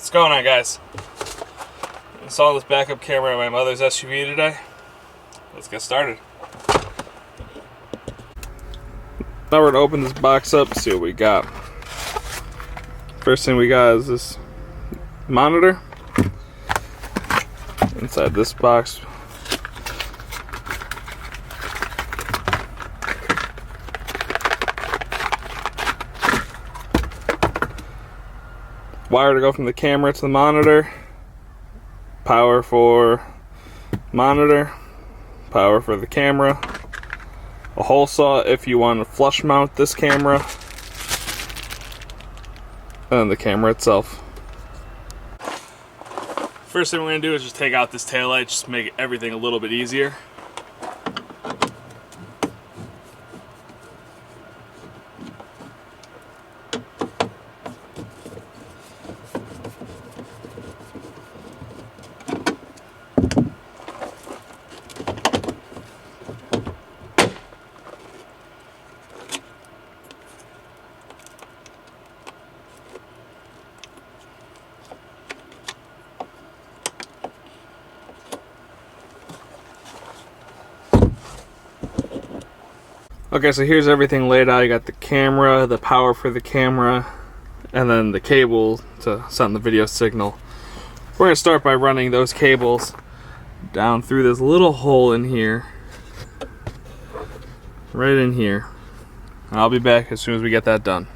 What's going on, guys? Installing this backup camera in my mother's SUV today. Let's get started. Now we're gonna open this box up, see what we got. First thing we got is this monitor. Inside this box, wire to go from the camera to the monitor, power for monitor, power for the camera, a hole saw if you want to flush mount this camera, and the camera itself. First thing we're going to do is just take out this taillight, just to make everything a little bit easier. Okay, so here's everything laid out. You got the camera, the power for the camera, and then the cable to send the video signal. We're gonna start by running those cables down through this little hole in here, right in here. And I'll be back as soon as we get that done.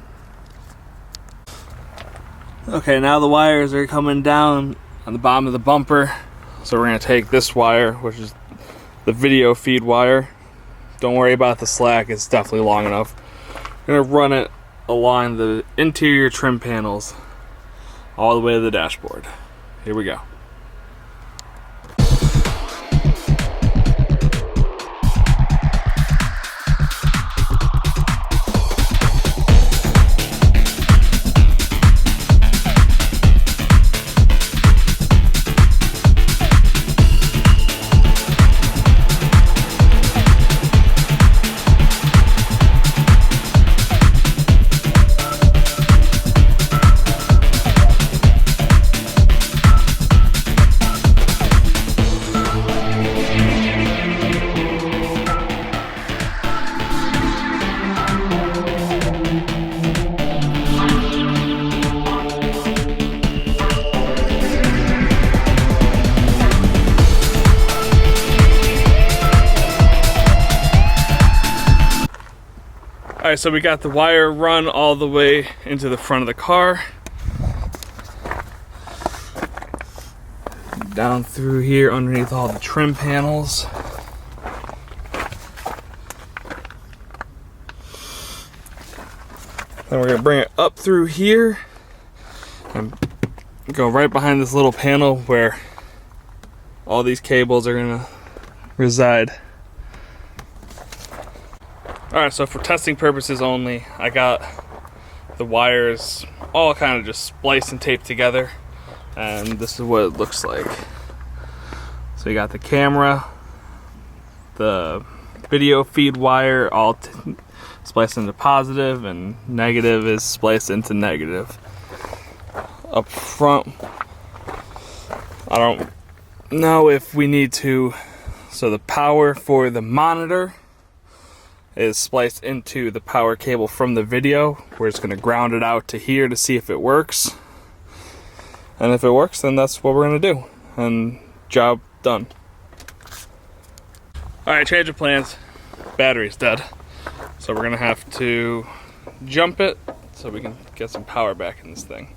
Okay, now the wires are coming down on the bottom of the bumper. So we're gonna take this wire, which is the video feed wire. Don't worry about the slack, it's definitely long enough. We're gonna run it along the interior trim panels all the way to the dashboard. Here we go. Alright, so we got the wire run all the way into the front of the car. Down through here underneath all the trim panels. Then we're going to bring it up through here and go right behind this little panel where all these cables are going to reside. Alright, so for testing purposes only, I got the wires all kind of just spliced and taped together, and this is what it looks like. So you got the camera, the video feed wire all spliced into positive, and negative is spliced into negative. Up front, I don't know if we need to, so the power for the monitor is spliced into the power cable from the video. We're just going to ground it out to here to see if it works. And if it works, then that's what we're going to do. And job done. Alright, change of plans. Battery's dead. So we're going to have to jump it so we can get some power back in this thing.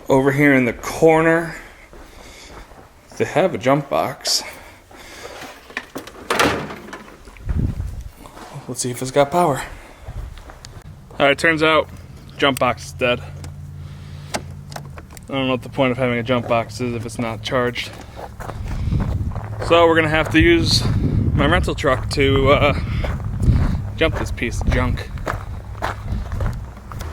Over here in the corner, they have a jump box. Let's see if it's got power. Alright, turns out jump box is dead. I don't know what the point of having a jump box is if it's not charged. So we're gonna have to use my rental truck to jump this piece of junk.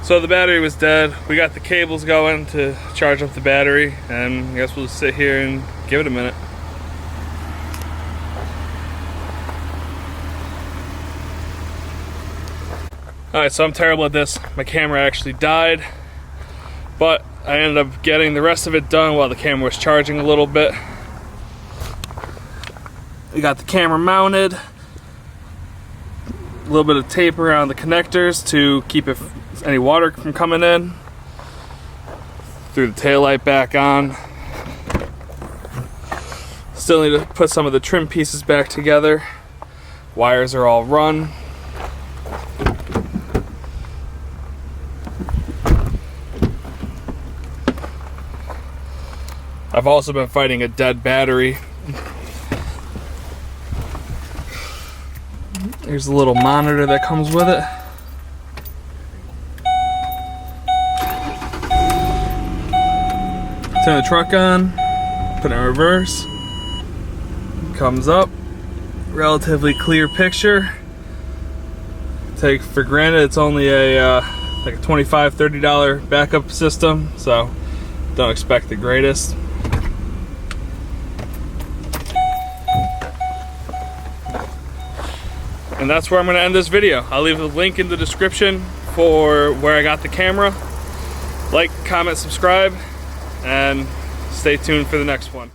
So the battery was dead. We got the cables going to charge up the battery, and I guess we'll just sit here and give it a minute. Alright, so I'm terrible at this. My camera actually died, but I ended up getting the rest of it done while the camera was charging a little bit. We got the camera mounted, a little bit of tape around the connectors to keep any water from coming in. Threw the taillight back on. Still need to put some of the trim pieces back together. Wires are all run. I've also been fighting a dead battery. Here's the little monitor that comes with it. Turn the truck on, put it in reverse. Comes up, relatively clear picture. Take for granted it's only a like a $25, $30 backup system, so don't expect the greatest. And that's where I'm going to end this video. I'll leave a link in the description for where I got the camera. Like, comment, subscribe, and stay tuned for the next one.